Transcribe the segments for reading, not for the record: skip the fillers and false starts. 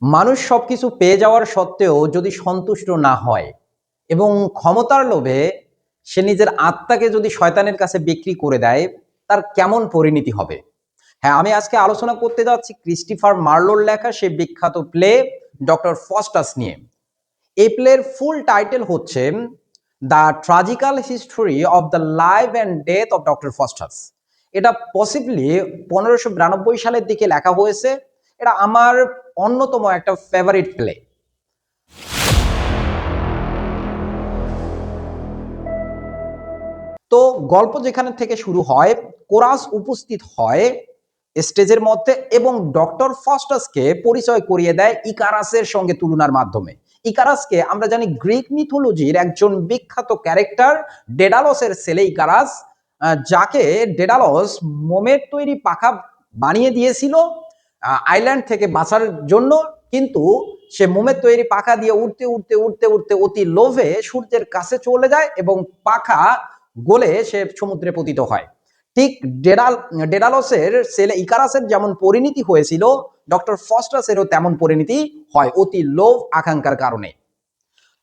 মানুষ সবকিছু পেয়ে যাওয়ার সত্ত্বেও যদি সন্তুষ্ট না হয় এবং ক্ষমতার লোভে সে নিজের আত্মাকে যদি শয়তানের কাছে বিক্রি করে দেয়, তার কেমন পরিণতি হবে? হ্যাঁ, আমি আজকে আলোচনা করতে যাচ্ছি ক্রিস্টোফার মার্লোর লেখা সেই বিখ্যাত প্লে ডক্টর ফস্টাস নিয়ে। এই প্লের ফুল টাইটেল হচ্ছে the tragical history of the life and death of Doctor Faustus. এটা পসিবলি 1592 সালের দিকে লেখা হয়েছে। এটা আমার অন্যতম একটা ফেভারিট প্লে। তো গল্প যেখানে থেকে শুরু হয়, কোরাস উপস্থিত হয় স্টেজের মধ্যে এবং ডক্টর ফস্টাসকে পরিচয় করিয়ে দেয় ইকারাসের সঙ্গে তুলনার মাধ্যমে। ইকারাসকে আমরা জানি গ্রিক মিথোলজির একজন বিখ্যাত ক্যারেক্টার, ডেডালসের ছেলে ইকারাস, যাকে ডেডালস মোমের তৈরি পাখা বানিয়ে দিয়েছিল আইল্যান্ড থেকে বাঁচার জন্য। কিন্তু সে মোমের তৈরি পাখা দিয়ে উড়তে উড়তে উড়তে উড়তে অতি লোভে সূর্যের কাছে চলে যায় এবং পাখা গলে সে সমুদ্রে পতিত হয়। ঠিক ডেডালসের ছেলে ইকারাসের যেমন পরিণতি হয়েছিল, ডক্টর ফস্টাসেরও তেমন পরিণতি হয় অতি লোভ আকাঙ্ক্ষার কারণে।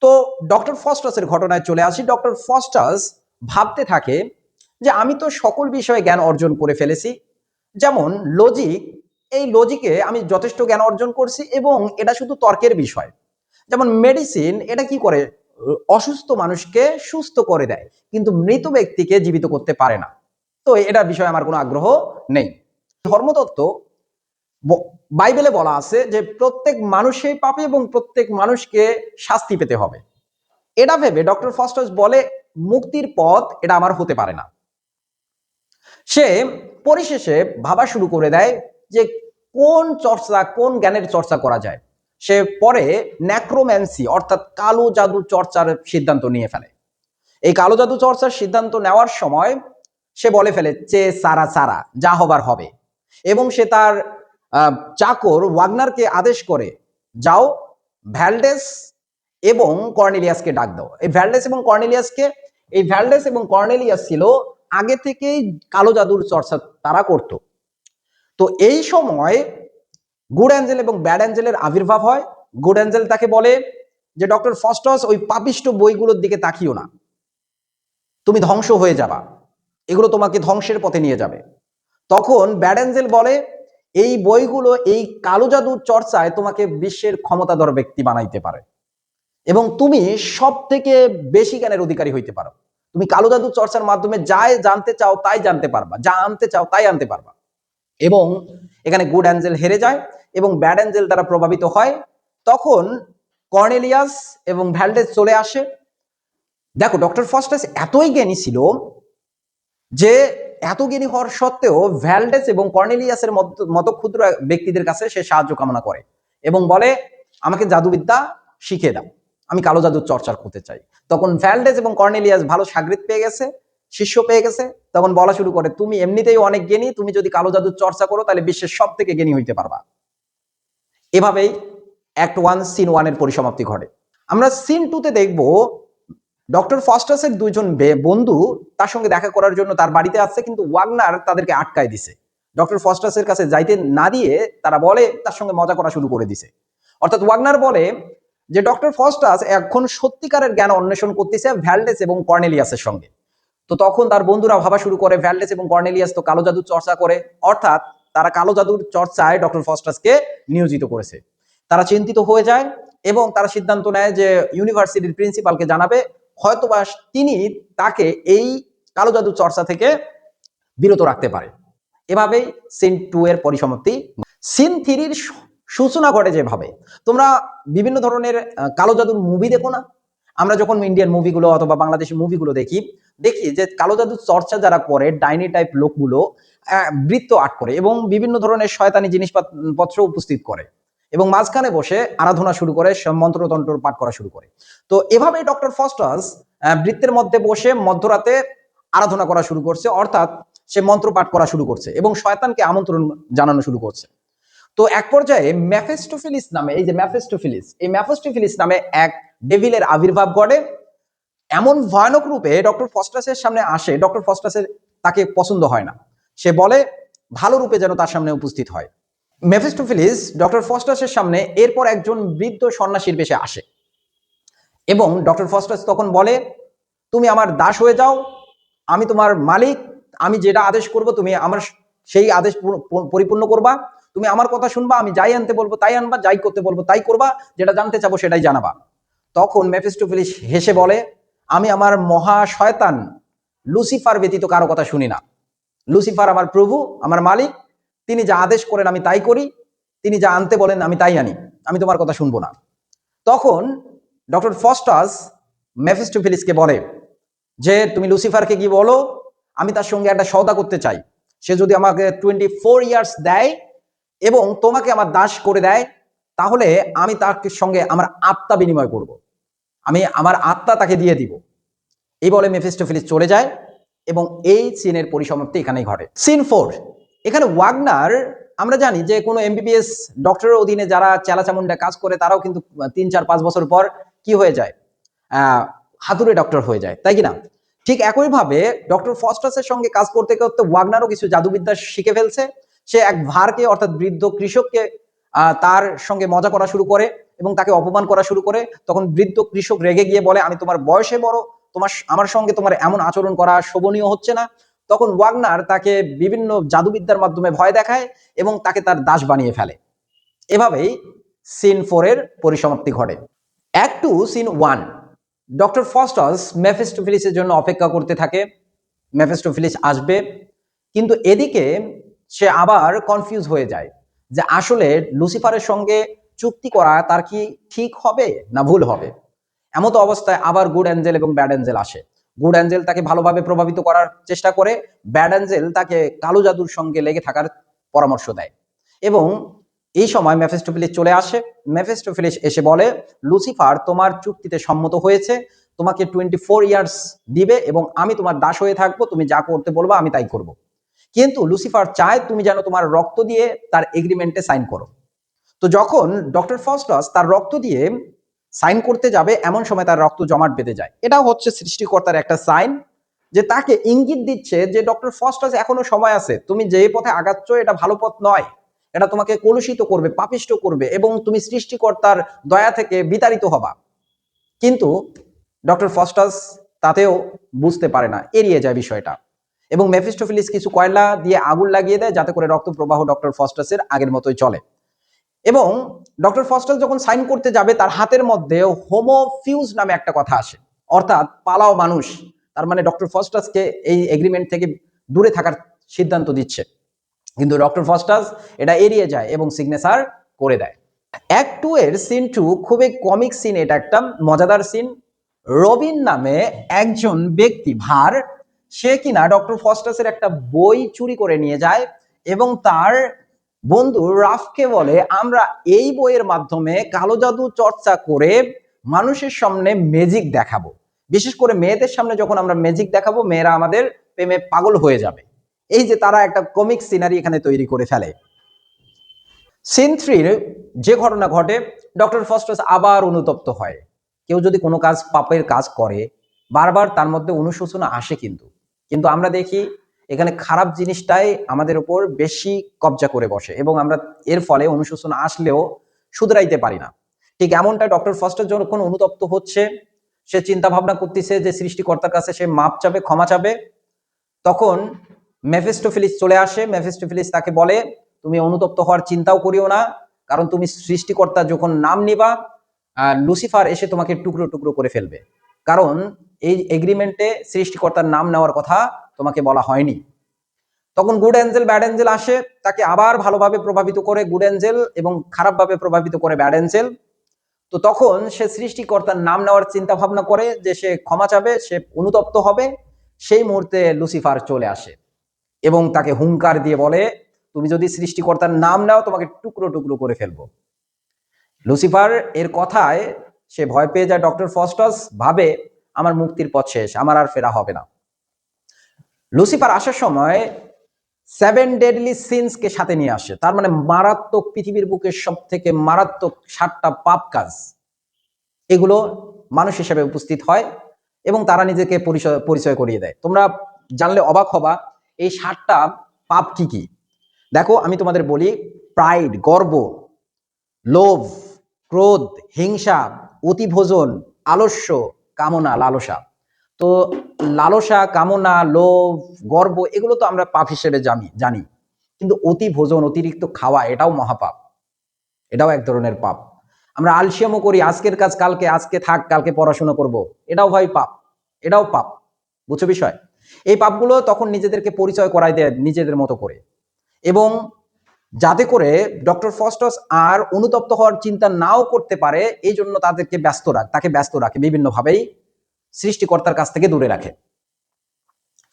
তো ডক্টর ফস্টাসের ঘটনায় চলে আসি। ডক্টর ফস্টাস ভাবতে থাকে যে আমি তো সকল বিষয়ে জ্ঞান অর্জন করে ফেলেছি, যেমন লজিক। এই লজিকে আমি যথেষ্ট জ্ঞান অর্জন করছি এবং এটা শুধু তর্কের বিষয়। যেমন মেডিসিন, এটা কি করে? অসুস্থ মানুষকে সুস্থ করে দেয়, কিন্তু মৃত ব্যক্তিকে জীবিত করতে পারে না। তো এটা বিষয়ে আমার কোনো আগ্রহ নেই। ধর্মতত্ত্ব, বাইবেলে বলা আছে যে প্রত্যেক মানুষই পাপী এবং প্রত্যেক মানুষকে শাস্তি পেতে হবে। এটা ভেবে ডক্টর ফস্টাস বলে মুক্তির পথ এটা আমার হতে পারে না। সে পরিশেষে ভাবা শুরু করে দেয় যে কোন জ্ঞানের চর্চা করা যায়। সে পরে ন্যাক্রোম্যান্সি অর্থাৎ কালো জাদু চর্চার সিদ্ধান্ত নিয়ে ফেলে। এই কালো জাদু চর্চার সিদ্ধান্ত নেওয়ার সময় সে বলে ফেলে যে সারা সারা যা হবার হবে, এবং সে তার চাকর ওয়াগনারকে আদেশ করে, যাও ভ্যালডেস এবং কর্নেলিয়াসকে ডাক দাও। এই ভ্যালডেস এবং কর্নেলিয়াস ছিল আগে থেকেই কালো জাদুর চর্চা তারা করত। তো এই সময় গুড অ্যাঞ্জেল এবং ব্যাড অ্যাঞ্জেলের আবির্ভাব হয়। গুড অ্যাঞ্জেল তাকে বলে যে ডক্টর ফস্টাস, ওই পাপিষ্ট বইগুলোর দিকে তাকিও না, তুমি ধ্বংস হয়ে যাবা, এগুলো তোমাকে ধ্বংসের পথে নিয়ে যাবে। তখন ব্যাড অ্যাঞ্জেল বলে এই বইগুলো এই কালো জাদুর চর্চায় তোমাকে বিশ্বের ক্ষমতাধর ব্যক্তি বানাইতে পারে এবং তুমি সব থেকে বেশি জ্ঞানের অধিকারী হইতে পারো। তুমি কালো জাদুর চর্চার মাধ্যমে যাই জানতে চাও তাই জানতে পারবা, যা আনতে চাও তাই আনতে পারবা। এবং এখানে গুড অ্যাঞ্জেল হেরে যায় এবং ব্যাড অ্যাঞ্জেল দ্বারা প্রভাবিত হয়। তখন কর্নেলিয়াস এবং ভ্যালডেস চলে আসে। দেখো, ডক্টর ফস্টাস এতই জ্ঞানী ছিল যে এত জ্ঞানী হওয়ার সত্ত্বেও ভ্যালডেস এবং কর্নেলিয়াসের মতো ক্ষুদ্র ব্যক্তিদের কাছে সে সাহায্য কামনা করে এবং বলে আমাকে জাদুবিদ্যা শিখিয়ে দাও, আমি কালো জাদুর চর্চা করতে চাই। তখন ভ্যালডেস এবং কর্নেলিয়াস ভালো সাগরিদ পেয়ে গেছে, শিষ্য পেয়ে গেছে। তখন বলা শুরু করে, তুমি এমনিতেই অনেক জ্ঞানী, তুমি যদি কালো জাদুর চর্চা করো তাহলে বিশ্বের সব থেকে জ্ঞানী হইতে পারবা। এভাবেই অ্যাক্ট 1 সিন 1 এর পরিসমাপ্তি ঘটে। আমরা সিন 2 তে দেখবো ডক্টর ফস্টাসের দুইজন বন্ধু তার সঙ্গে দেখা করার জন্য তার বাড়িতে আসছে, কিন্তু ওয়াগনার তাদেরকে আটকায় দিছে। ডক্টর ফস্টাসের কাছে যাইতে না দিয়ে তারা বলে তার সঙ্গে মজা করা শুরু করে দিছে। অর্থাৎ ওয়াগনার বলে যে ডক্টর ফস্টাস এখন সত্যিকারের জ্ঞান অন্বেষণ করতেছে ভ্যালডেস এবং কর্নেলিয়াসের সঙ্গে। তো তখন তার বন্ধুরা ভাবা শুরু করে ভ্যালডেস এবং কর্নেলিয়াস তো কালো জাদুর চর্চা করে, অর্থাৎ তারা কালো জাদুর চর্চায় ডক্টর ফস্টাসকে নিয়োজিত করেছে। তারা চিন্তিত হয়ে যায় এবং তারা সিদ্ধান্ত নেয় যে ইউনিভার্সিটির প্রিন্সিপালকে জানাবে, হয়তোবা তিনি তাকে এই কালো জাদু চর্চা থেকে বিরত রাখতে পারে। এভাবেই সিন 2 এর পরিসমাপ্তি। সিন 3 এর সূচনা ঘটে যেভাবে, তোমরা বিভিন্ন ধরনের কালো জাদুর মুভি দেখো না? আমরা যখন ইন্ডিয়ান মুভিগুলো অথবা বাংলাদেশি মুভিগুলো দেখি যে কালো জাদুর চর্চা যারা করে ডাইনি টাইপ লোকগুলো বৃত্ত আট করে এবং বিভিন্ন ধরনের শয়তানি জিনিসপত্র উপস্থিত করে এবং মাঝখানে বসে আরাধনা শুরু করে, মন্ত্রতন্ত্র পাঠ করা শুরু করে। তো এভাবেই ডক্টর ফস্টাস বৃত্তের মধ্যে বসে মধ্যরাতে আরাধনা করা শুরু করছে, অর্থাৎ সে মন্ত্র পাঠ করা শুরু করছে এবং শয়তানকে আমন্ত্রণ জানানো শুরু করছে। তো এক পর্যায়ে মেফিস্টোফেলিস নামে এই মেফিস্টোফেলিস নামে এক ডেভিলের আবির্ভাব ঘটে। এমন ভয়ানক রূপে ডক্টর ফস্টাসের সামনে আসে, ডক্টর ফস্টাসের তাকে পছন্দ হয় না। সে বলে ভালো রূপে যেন তার সামনে উপস্থিত হয়। মেফিস্টোফেলিস ডক্টর ফস্টাসের সামনে এরপর একজন বৃদ্ধ সন্ন্যাসীর বেশে আসে এবং ডক্টর ফস্টাস তখন বলে, তুমি আমার দাস হয়ে যাও, আমি তোমার মালিক, আমি যেটা আদেশ করব তুমি আমার সেই আদেশ পরিপূর্ণ করবা, তুমি আমার কথা শুনবা, আমি যাই আনতে বলবো তাই আনবা, যাই করতে বলবো তাই করবা, যেটা জানতে চাবো সেটাই জানাবা। তখন মেফিস্টোফেলিস হেসে বলে, আমি আমার মহা শয়তান লুসিফার ব্যতীত কারো কথা শুনি না। লুসিফার আমার প্রভু, আমার মালিক, তিনি যা আদেশ করেন আমি তাই করি, তিনি যা আনতে বলেন আমি তাই আনি, আমি তোমার কথা শুনবো না। তখন ডক্টর ফস্টাস মেফিস্টোফেলিসকে বলে যে তুমি লুসিফারকে কি বলো, আমি তার সঙ্গে একটা সওদা করতে চাই, সে যদি আমাকে 24 ইয়ার্স দেয় এবং তোমাকে আমার দাস করে দেয়, তাহলে আমি তার সঙ্গে আমার আত্মা বিনিময় করব, আমি আমার আত্মা তাকে দিয়ে দিব। এই বলে মেফিস্টোফেলিস চলে যায় এবং এই সিনের পরিসমাপ্তি এখানেই ঘটে। সিন 4, এখানে ওয়াগনার, আমরা জানি যে কোনো এমবিবিএস ডক্টরের অধীনে যারা চেলাচামুন্ডা কাজ করে তারাও কিন্তু 3-4-5 বছর পর কি হয়ে যায়, হাতুড়ে ডক্টর হয়ে যায়, তাই কি না? ঠিক একইভাবে ডক্টর ফস্টাসের সঙ্গে কাজ করতে করতে ওয়াগনারও কিছু জাদুবিদ্যা শিখে ফেলছে। সে এক ভারকে অর্থাৎ বৃদ্ধ কৃষককে তার সঙ্গে মজা করা শুরু করে এবং তাকে অপমান করা শুরু করে। তখন বৃদ্ধ কৃষক রেগে গিয়ে বলে, আমি তোমার বয়সে বড়, তোমার আমার সঙ্গে তোমার এমন আচরণ করা শোভনীয় হচ্ছে না। তখন ওয়াগনার তাকে বিভিন্ন জাদুবিদ্যার মাধ্যমে ভয় দেখায় এবং তাকে তার দাস বানিয়ে ফেলে। এভাবেই সিন 4 এর পরিসমাপ্তি ঘটে। অ্যাক্ট 2 সিন 1, ডক্টর ফস্টাস মেফিস্টোফেলিসের জন্য অপেক্ষা করতে থাকে। মেফিস্টোফেলিস আসবে, কিন্তু এদিকে সে আবার কনফিউজ হয়ে যায় যে আসলে লুসিফারের সঙ্গে চুক্তি করা তার কি ঠিক হবে না ভুল হবে। এমতো অবস্থায় আবার গুড অ্যাঞ্জেল এবং ব্যাড অ্যাঞ্জেল আসে। গুড অ্যাঞ্জেল তাকে ভালোভাবে প্রভাবিত করার চেষ্টা করে, ব্যাড অ্যাঞ্জেল তাকে কালো জাদুর সঙ্গে লেগে থাকার পরামর্শ দেয় এবং এই সময় মেফিস্টোফেলিস চলে আসে। মেফিস্টোফেলিস এসে বলে, লুসিফার তোমার চুক্তিতে সম্মত হয়েছে, তোমাকে 24 ইয়ার্স দিবে এবং আমি তোমার দাস হয়ে থাকবো, তুমি যা করতে বলবো আমি তাই করব। কিন্তু লুসিফার চায় তুমি যেন তোমার রক্ত দিয়ে তার এগ্রিমেন্টে সাইন করো। তো যখন ডক্টর ফস্টাস তার রক্ত দিয়ে সাইন করতে যাবে, এমন সময় তার রক্ত জমাট বেঁধে যায়। এটাও হচ্ছে সৃষ্টিকর্তার একটা সাইন, যে তাকে ইঙ্গিত দিচ্ছে যে ডক্টর ফস্টাস এখনো সময় আছে, তুমি যে পথে আগাচ্ছ এটা ভালো পথ নয়, এটা তোমাকে কলুষিত করবে, পাপিষ্ট করবে এবং তুমি সৃষ্টিকর্তার দয়া থেকে বিতাড়িত হবা। কিন্তু ডক্টর ফস্টাস তাতেও বুঝতে পারে না, এড়িয়ে যায় বিষয়টা এবং মেফিস্টোফেলিস কিছু কয়লা দিয়ে আগুন লাগিয়ে দেয় যাতে করে রক্ত প্রবাহ ডক্টর ফস্টাসের আগের মতোই চলে। এবং ডক্টর ফস্টাস যখন সাইন করতে যাবে, তার হাতের মধ্যে হোমোফিউজ নামে একটা কথা আসে, অর্থাৎ পালাও মানুষ। তার মানে ডক্টর ফস্টাসকে এই এগ্রিমেন্ট থেকে দূরে থাকার সিদ্ধান্ত দিচ্ছে, কিন্তু ডক্টর ফস্টাস এটা এড়িয়ে যায় এবং সিগনেচার করে দেয়। অ্যাক্ট 2 এর সিন 2 খুবই কমিক সিন, এটা একটা মজাদার সিন। রবিন নামে একজন ব্যক্তি ভার, সে কিনা ডক্টর ফস্টাসের একটা বই চুরি করে নিয়ে যায় এবং তার বন্ধু রাফকে বলে, আমরা এই বইয়ের মাধ্যমে কালো জাদু চর্চা করে মানুষের সামনে ম্যাজিক দেখাবো, বিশেষ করে মেয়েদের সামনে যখন আমরা ম্যাজিক দেখাবো মেয়েরা আমাদের প্রেমে পাগল হয়ে যাবে। এই যে তারা একটা কমিক সিনারি এখানে তৈরি করে ফেলে। সিন 3 যে ঘটনা ঘটে, ডক্টর ফস্টাস আবার অনুতপ্ত হয়। কেউ যদি কোনো কাজ পাপের কাজ করে বারবার তার মধ্যে অনুশোচনা আসে, কিন্তু কিন্তু আমরা দেখি এখানে খারাপ জিনিসটাই আমাদের উপর বেশি কবজা করে বসে এবং আমরা এর ফলে অনুশোচনা আসলেও শুধরাইতে পারি না। ঠিক এমনটা ডক্টর ফস্টাস যখন অনুতপ্ত হচ্ছে, সে চিন্তা ভাবনা করতেছে যে সৃষ্টিকর্তার কাছে সে মাপ চাবে, ক্ষমা চাবে, তখন মেফিস্টোফেলিস চলে আসে। মেফিস্টোফেলিস তাকে বলে, তুমি অনুতপ্ত হওয়ার চিন্তাও করিও না, কারণ তুমি সৃষ্টিকর্তা যখন নাম নিবা, লুসিফার এসে তোমাকে টুকরো টুকরো করে ফেলবে, কারণ এই এগ্রিমেন্টে সৃষ্টিকর্তার নাম নেওয়ার কথা তোমাকে বলা হয়নি। তখন গুড অ্যাঞ্জেল ব্যাড অ্যাঞ্জেল আসে, তাকে আবার ভালোভাবে প্রভাবিত করে গুড অ্যাঞ্জেল এবং খারাপভাবে প্রভাবিত করে ব্যাড অ্যাঞ্জেল। তো তখন সে সৃষ্টিকর্তার নাম নেওয়ার চিন্তা ভাবনা করে যে সে ক্ষমা চাবে, সে অনুতপ্ত হবে। সেই মুহূর্তে লুসিফার চলে আসে এবং তাকে হুঙ্কার দিয়ে বলে, তুমি যদি সৃষ্টিকর্তার নাম নাও তোমাকে টুকরো টুকরো করে ফেলবো। লুসিফার এর কথায় সে ভয় পেয়ে যায়। ডক্টর ফস্টাস ভাবে, আমার মুক্তির পথ শেষ, আমার আর ফেরা হবে না। লুসিফার আসার সময় 7 ডেডলি সিনসকে সাথে নিয়ে আসে, তার মানে মারাত্মক, পৃথিবীর বুকে সব থেকে মারাত্মক 7টা পাপ কাজ, এগুলো মানুষ হিসেবে উপস্থিত হয় এবং তারা নিজেকে পরিচয় করিয়ে দেয়। তোমরা জানলে অবাক হবা এই 7টা পাপ কি কি। দেখো আমি তোমাদের বলি, প্রাইড, গর্ব, লোভ, ক্রোধ, হিংসা, অতিভোজন, আলস্য, কামনা, লালসা। তো লালসা, কামনা, লোভ, গর্ব এগুলো তো আমরা পাপ হিসেবে জানি, কিন্তু অতি ভোজন, অতিরিক্ত খাওয়া এটাও মহাপাপ, এটাও এক ধরনের পাপ। আমরা আলসিয়ামও করি, আজকের কাজ কালকে, আজকে থাক কালকে পড়াশোনা করব, এটাও ভাই পাপ, এটাও পাপ। বুঝছো বিষয়? এই পাপগুলো তখন নিজেদেরকে পরিচয় করাই দেয় নিজেদের মতো করে, এবং যাতে করে ডক্টর ফস্টাস আর অনুতপ্ত হওয়ার চিন্তা নাও করতে পারে, এই জন্য তাকে ব্যস্ত রাখে বিভিন্নভাবেই, সৃষ্টিকর্তার কাছ থেকে দূরে রাখে।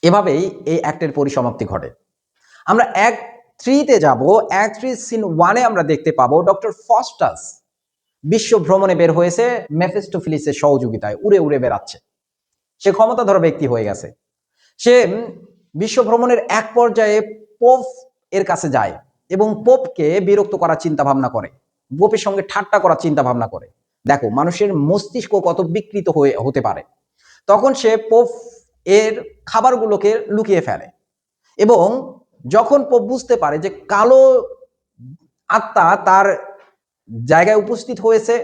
এভাবেই এই অ্যাক্টের পরিসমাপ্তি ঘটে। আমরা অ্যাক্ট 3-তে যাব। অ্যাক্ট 3 সিন 1-এ আমরা দেখতে পাবো ডক্টর ফস্টাস বিশ্ব ভ্রমণে বের হয়েছে মেফিস্টোফেলিসের সহযোগিতায়, উড়ে উড়ে বেড়াচ্ছে। সে ক্ষমতাধর ব্যক্তি হয়ে গেছে। সে বিশ্ব ভ্রমণের এক পর্যায়ে পোপ এর কাছে যায় এবং পোপকে বিরক্ত করার চিন্তা ভাবনা করে, পোপের সঙ্গে ঠাট্টা করার চিন্তা ভাবনা করে। দেখো মানুষের মস্তিষ্ক কত বিকৃত হতে পারে। তখন সে পোপ এর খাবারগুলোকে লুকিয়ে ফেলে, এবং যখন পোপ বুঝতে পারে যে কালো আত্মা তার জায়গায় উপস্থিত হয়েছে,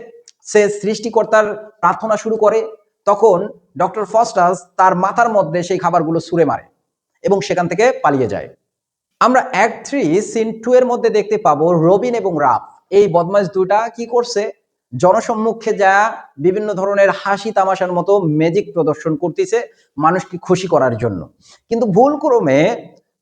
সে সৃষ্টিকর্তার প্রার্থনা শুরু করে, তখন ডক্টর ফস্টাস তার মাথার মধ্যে সেই খাবারগুলো ছুঁড়ে মারে এবং সেখান থেকে পালিয়ে যায়। আমরা অ্যাক্ট 3 সিন 2 এর মধ্যে দেখতে পাবো রবিন এবং রাফ, এই বদমাশ দুটা কি করছে, জনসম্মুখে যা বিভিন্ন ধরনের হাসি তামাশার মতো ম্যাজিক প্রদর্শন করতেছে মানুষকে খুশি করার জন্য, কিন্তু ভুলক্রমে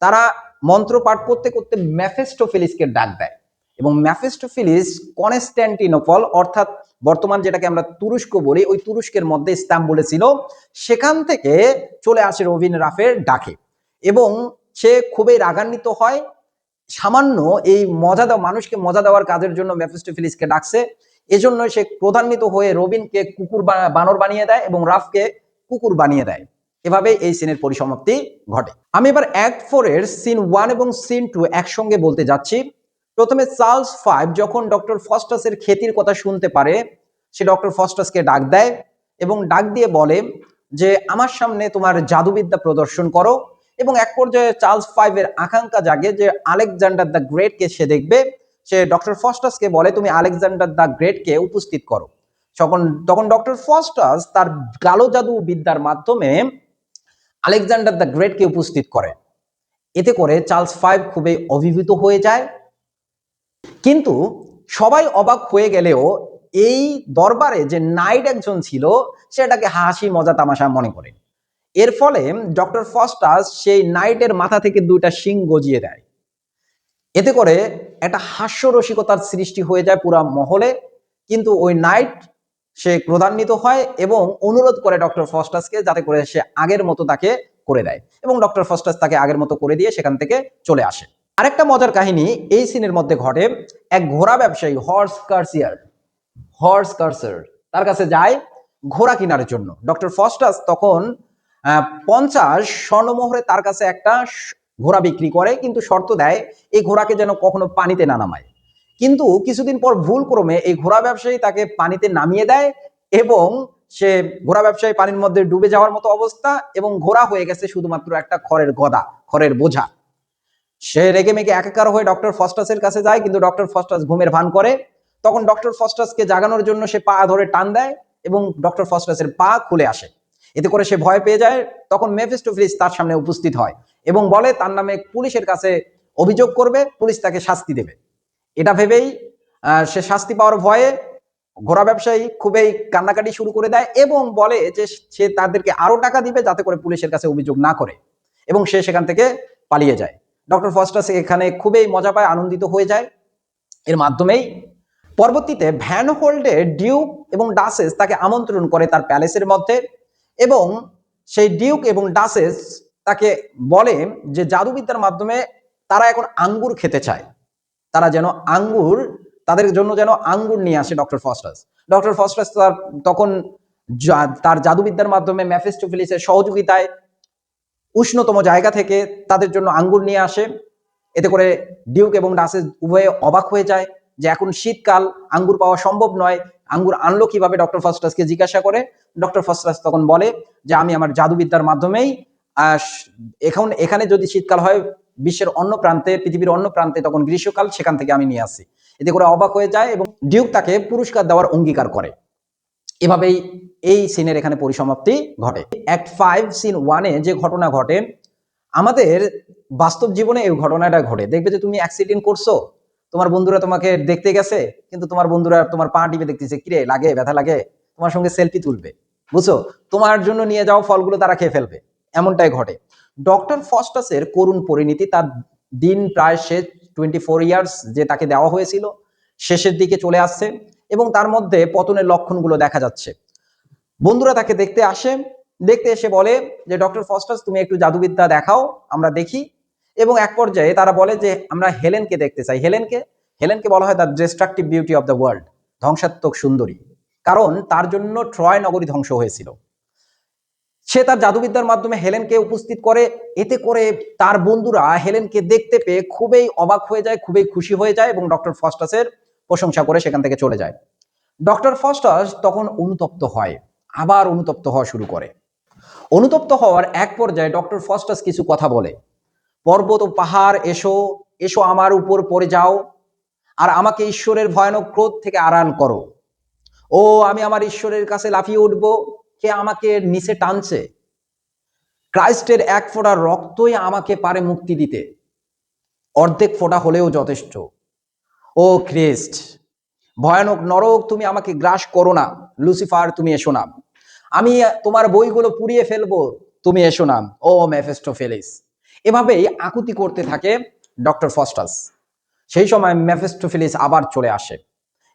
তারা মন্ত্র পাঠ করতে করতে মেফিস্টোফেলিসকে ডাক দেয়, এবং মেফিস্টোফেলিস কনস্ট্যান্টিনোপল অর্থাৎ বর্তমান যেটাকে আমরা তুরস্ক বলি, ওই তুরস্কের মধ্যে ইস্তাম্বুলে ছিল, সেখান থেকে চলে আসে রবিন রাফের ডাকে, এবং সে খুবই রাগান্বিত হয়। সামান্য এই মানুষকে মজা দেওয়ার কাজের জন্য মেফিস্টোফেলিসকে ডাকছে, এজন্য সে ক্রোধান্বিত হয়ে রবিনকে বানর বানিয়ে দেয় এবং রাফকে কুকুর বানিয়ে দেয়। এভাবে এই সিনের পরিসমাপ্তি ঘটে। আমি এবার অ্যাক্ট 4 এর সিন 1 এবং সিন 2 একসঙ্গে বলতে যাচ্ছি। প্রথমে চার্লস 5 যখন ডক্টর ফস্টাসের খ্যাতির কথা শুনতে পারে, সে ডক্টর ফস্টাসকে ডাক দেয় এবং ডাক দিয়ে বলে যে আমার সামনে তোমার জাদুবিদ্যা প্রদর্শন করো, এবং এক পর্যায়ে চার্লস 5 এর আকাঙ্ক্ষা জাগে যে আলেকজান্ডার দ্য গ্রেটকে সে দেখবে। সে ডক্টর ফস্টাসকে বলে তুমি আলেকজান্ডার দ্য গ্রেটকে উপস্থিত করো। তখন ডক্টর ফস্টাস তার কালো জাদু বিদ্যার মাধ্যমে আলেকজান্ডার দ্য গ্রেটকে উপস্থিত করে। এতে করে চার্লস 5 খুবই অভিভূত হয়ে যায়, কিন্তু সবাই অবাক হয়ে গেলেও এই দরবারে যে নাইট একজন ছিল সেটাকে হাসি মজা তামাশা মনে করে। এর ফলে ডক্টর ফস্টাস সেই নাইটের মাথা থেকে 2টা শিং গজিয়ে দেয়। এতে করে একটা হাস্যরসিকতার সৃষ্টি হয়ে যায় পুরা মহলে, কিন্তু ওই নাইট সে ক্রোধান্বিত হয় এবং অনুরোধ করে ডক্টর ফস্টাসকে যাতে করে সে আগের মতো তাকে করে দেয়, এবং ডক্টর ফস্টাস তাকে আগের মতো করে দিয়ে সেখান থেকে চলে আসে। আরেকটা মজার কাহিনী এই সিনের মধ্যে ঘটে। এক ঘোড়া ব্যবসায়ী হর্স কার্সার তার কাছে যায় ঘোড়া কেনার জন্য। ডক্টর ফস্টাস তখন 50 স্বর্ণমোহরে তার কাছে একটা ঘোড়া বিক্রি করে, কিন্তু শর্ত দেয় এই ঘোড়াকে যেন কখনো পানিতে না নামায়। কিন্তু কিছুদিন পর ভুলক্রমে এই ঘোড়া ব্যবসায়ী তাকে পানিতে নামিয়ে দেয়, এবং সে ঘোড়া ব্যবসায়ী পানির মধ্যে ডুবে যাওয়ার মতো অবস্থা, এবং ঘোড়া হয়ে গেছে শুধুমাত্র একটা খড়ের গদা, খড়ের বোঝা। সে রেগে মেগে একাকার হয়ে ডক্টর ফস্টাসের কাছে যায়, কিন্তু ডক্টর ফস্টাস ঘুমের ভান করে। তখন ডক্টর ফস্টাসকে জাগানোর জন্য সে পা ধরে টান দেয় এবং ডক্টর ফস্টাসের পা খুলে আসে। এতে করে সে ভয় পেয়ে যায়। তখন মেফিস্টোফেলিস তার সামনে উপস্থিত হয় এবং বলে তার নামে পুলিশের কাছে অভিযোগ করবে, পুলিশ তাকে শাস্তি দেবে। এটা ভেবেই সে শাস্তি পাওয়ার ভয়ে ঘোড়া ব্যবসায়ী খুবই কান্নাকাটি শুরু করে দেয় এবং বলে যে সে তাদেরকে আরো টাকা দিবে যাতে করে পুলিশের কাছে অভিযোগ না করে, এবং সে সেখান থেকে পালিয়ে যায়। ডক্টর ফস্টাস এখানে খুবই মজা পায়, আনন্দিত হয়ে যায়। এর মাধ্যমেই পরবর্তীতে ভ্যান হোল্ডে ডিউক এবং ডাসেস তাকে আমন্ত্রণ করে তার প্যালেসের মধ্যে, এবং সেই ডিউক এবং ডাসেস তাকে বলে যে জাদুবিদ্যার মাধ্যমে তারা এখন আঙ্গুর খেতে চায়, তাদের জন্য যেন আঙ্গুর নিয়ে আসে ডক্টর ফস্টাস। ডক্টর ফস্টাস তখন তার জাদুবিদ্যার মাধ্যমে মেফিস্টোফেলিসের সহযোগিতায় উষ্ণতম জায়গা থেকে তাদের জন্য আঙ্গুর নিয়ে আসে। এতে করে ডিউক এবং ডাসেস উভয়ে অবাক হয়ে যায় যে এখন শীতকাল, আঙ্গুর পাওয়া সম্ভব নয়, আঙ্গুর আনলো কিভাবে? ডক্টর ফস্টাসকে জিজ্ঞাসা করে। ডক্টর ফস্টাস তখন বলে যে আমি আমার জাদুবিদ্যার মাধ্যমেই এখন এখানে যদি শীতকাল হয় বিশ্বের অন্য প্রান্তে, পৃথিবীর অন্য প্রান্তে তখন গ্রীষ্মকাল, সেখান থেকে আমি নিয়ে আসি। এতে করে অবাক হয়ে যায় এবং ডিউক তাকে পুরস্কার দেওয়ার অঙ্গীকার করে। এভাবেই এই সিনের এখানে পরিসমাপ্তি ঘটে। অ্যাক্ট 5 সিন 1-এ যে ঘটনা ঘটে, আমাদের বাস্তব জীবনে এই ঘটনাটা ঘটে। দেখবে যে তুমি অ্যাক্সিডেন্ট করছো, তোমার বন্ধুরা তোমাকে দেখতে গেছে, কিন্তু তোমার বন্ধুরা তোমার পা টিপে দেখতেছে, কিরে লাগে, ব্যথা লাগে, তোমার সঙ্গে সেলফি তুলবে, বুঝছো, তোমার জন্য নিয়ে যাও ফলগুলো তারা খেয়ে ফেলবে, এমনটাই ঘটে। ডক্টর ফস্টাসের করুণ পরিণতি, তার দিন প্রায় শেষ, 24 ইয়ার্স যে তাকে দেওয়া হয়েছিল শেষের দিকে চলে আসছে এবং তার মধ্যে পতনের লক্ষণগুলো দেখা যাচ্ছে। বন্ধুরা তাকে দেখতে আসে, দেখতে এসে বলে যে ডক্টর ফস্টাস তুমি একটু জাদুবিদ্যা দেখাও, আমরা দেখি। এবং এক পর্যায়ে তারা বলে যে আমরা হেলেনকে দেখতে চাই। হেলেনকে বলা হয় the destructive beauty of the world, ধ্বংসাত্মক সুন্দরী, কারণ তার জন্য ট্রয় নগরী ধ্বংস হয়েছিল। সে তার জাদুবিদ্যার মাধ্যমে হেলেনকে উপস্থিত করে, এতে করে তার বন্ধুরা হেলেনকে দেখতে পেয়ে খুবই অবাক হয়ে যায়, খুবই খুশি হয়ে যায় এবং ডক্টর ফস্টাসের প্রশংসা করে সেখান থেকে চলে যায়। ডক্টর ফস্টাস তখন অনুতপ্ত হয়, আবার অনুতপ্ত হওয়া শুরু করে। অনুতপ্ত হওয়ার এক পর্যায়ে ডক্টর ফস্টাস কিছু কথা বলে, পর্বত ও পাহাড় এসো, এসো আমার উপর পড়ে যাও, আর আমাকে ঈশ্বরের ভয়ানক ক্রোধ থেকে আড়াল করো। ও আমি আমার ঈশ্বরের কাছে লাফিয়ে উঠব, কে আমাকে নিচে টানছে? ক্রাইস্টের এক ফোঁটা রক্তই আমাকে পারে মুক্তি দিতে, অর্ধেক ফোঁটা হলেও যথেষ্ট। ও খ্রিস্ট, ভয়ানক নরক তুমি আমাকে গ্রাস করো না। লুসিফার তুমি এসো না, আমি তোমার বইগুলো পুড়িয়ে ফেলবো, তুমি এসো না। ও মেফেস্টোফেলিস। এভাবেই আকুতি করতে থাকে ডক্টর ফস্টাস। সেই সময় মেফেস্টোফেলিস আবার চলে আসে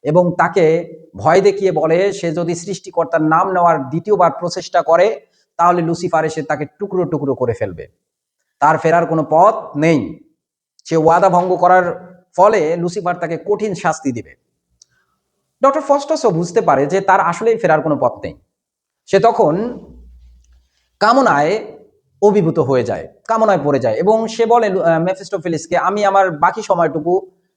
এবং তাকে ভয় দেখিয়ে বলে সে যদি সৃষ্টিকর্তার নাম নেওয়ার দ্বিতীয়বার প্রচেষ্টা করে তাহলে লুসিফার এসে তাকে টুকরো টুকরো করে ফেলবে, তার ফেরার কোনো পথ নেই। সে ওয়াদা ভঙ্গ করার ফলে লুসিফার তাকে কঠিন শাস্তি দিবে। ডক্টর ফস্টাসও বুঝতে পারে যে তার আসলেই ফেরার কোনো পথ নেই। সে তখন কামনায় অভিভূত হয়ে যায়, কামনায় পড়ে যায় এবং সে বলে মেফিস্টোফেলিসকে, আমি আমার বাকি সময়টুকু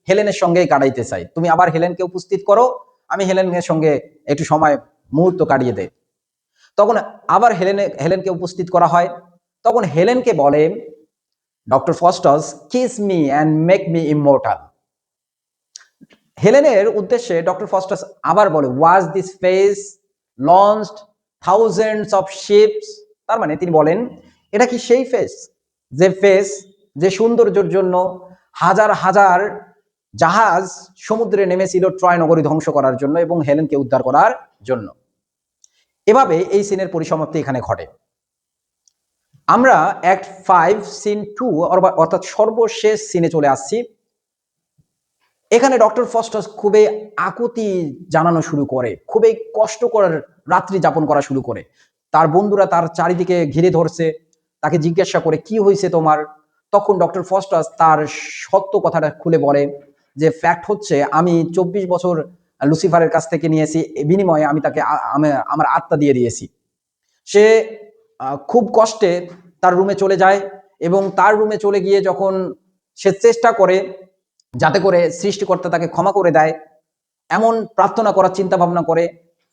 হেলেনের সঙ্গেই কাটাইতে চাই, তুমি আবার হেলেনকে উপস্থিত করো, আমি হেলেনের সঙ্গে একটু সময় মুহূর্ত কাটিয়ে দেই। তখন আবার হেলেনকে উপস্থিত করা হয়। তখন হেলেনকে বলে doctor Faustus, kiss me and make me immortal. হেলেনের উদ্দেশ্যে ডক্টর ফস্টাস আবার বলে, was this face launched thousands of ships. তার মানে তিনি বলেন, এটা কি সেই ফেস, যে সৌন্দর্যের জন্য হাজার হাজার জাহাজ সমুদ্রে নেমেছিল ট্রয় নগরী ধ্বংস করার জন্য এবং হেলেনকে উদ্ধার করার জন্য। এভাবে এই সিনের পরিসমাপ্তি এখানে ঘটে। আমরা অ্যাক্ট 5 সিন 2 অর্থাৎ সর্বশেষ সিনে চলে আসছি। এখানে ডক্টর ফস্টাস খুবই আকুতি জানানো শুরু করে, খুবই কষ্ট করার রাত্রি যাপন করা শুরু করে। তার বন্ধুরা তার চারিদিকে ঘিরে ধরছে, তাকে জিজ্ঞাসা করে কি হয়েছে তোমার। তখন ডক্টর ফস্টাস তার সত্য কথাটা খুলে বলে যে ফ্যাক্ট হচ্ছে আমি 24 বছর লুসিফারের কাছ থেকে নিয়েছি, বিনিময়ে আমি তাকে আমার আত্মা দিয়ে দিয়েছি। সে খুব কষ্টে তার রুমে চলে যায় এবং তার রুমে চলে গিয়ে যখন সে চেষ্টা করে যাতে করে সৃষ্টিকর্তা তাকে ক্ষমা করে দেয়, এমন প্রার্থনা করার চিন্তা ভাবনা করে,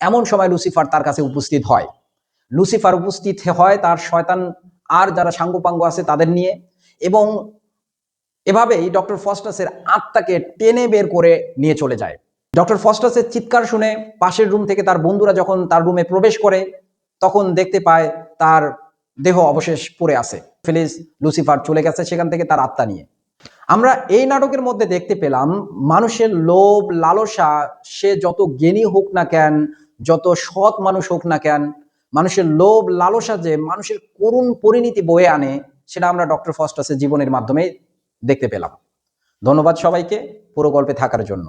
এমন সময় লুসিফার তার কাছে উপস্থিত হয়। লুসিফার উপস্থিত হয় তার শয়তান আর যারা সাঙ্গপাঙ্গ আছে তাদের নিয়ে, এবং এভাবেই ডক্টর ফস্টাসের আত্মাকে টেনে বের করে নিয়ে চলে যায়। ডক্টর ফস্টাসের চিৎকার শুনে পাশের রুম থেকে তার বন্ধুরা যখন তার রুমে প্রবেশ করে তখন দেখতে পায় তার দেহ অবশেষ পড়ে আছে। ফেলিস লুসিফার চলে গেছে সেখান থেকে তার আত্মা নিয়ে। আমরা এই নাটকের মধ্যে দেখতে পেলাম মানুষের লোভ লালসা, সে যত জ্ঞানী হোক না কেন, যত সৎ মানুষ হোক না কেন, মানুষের লোভ লালসা যে মানুষের করুণ পরিণতি বয়ে আনে, সেটা আমরা ডক্টর ফস্টাসের জীবনের মাধ্যমে দেখতে পেলাম। ধন্যবাদ সবাইকে পুরো গল্পে থাকার জন্য।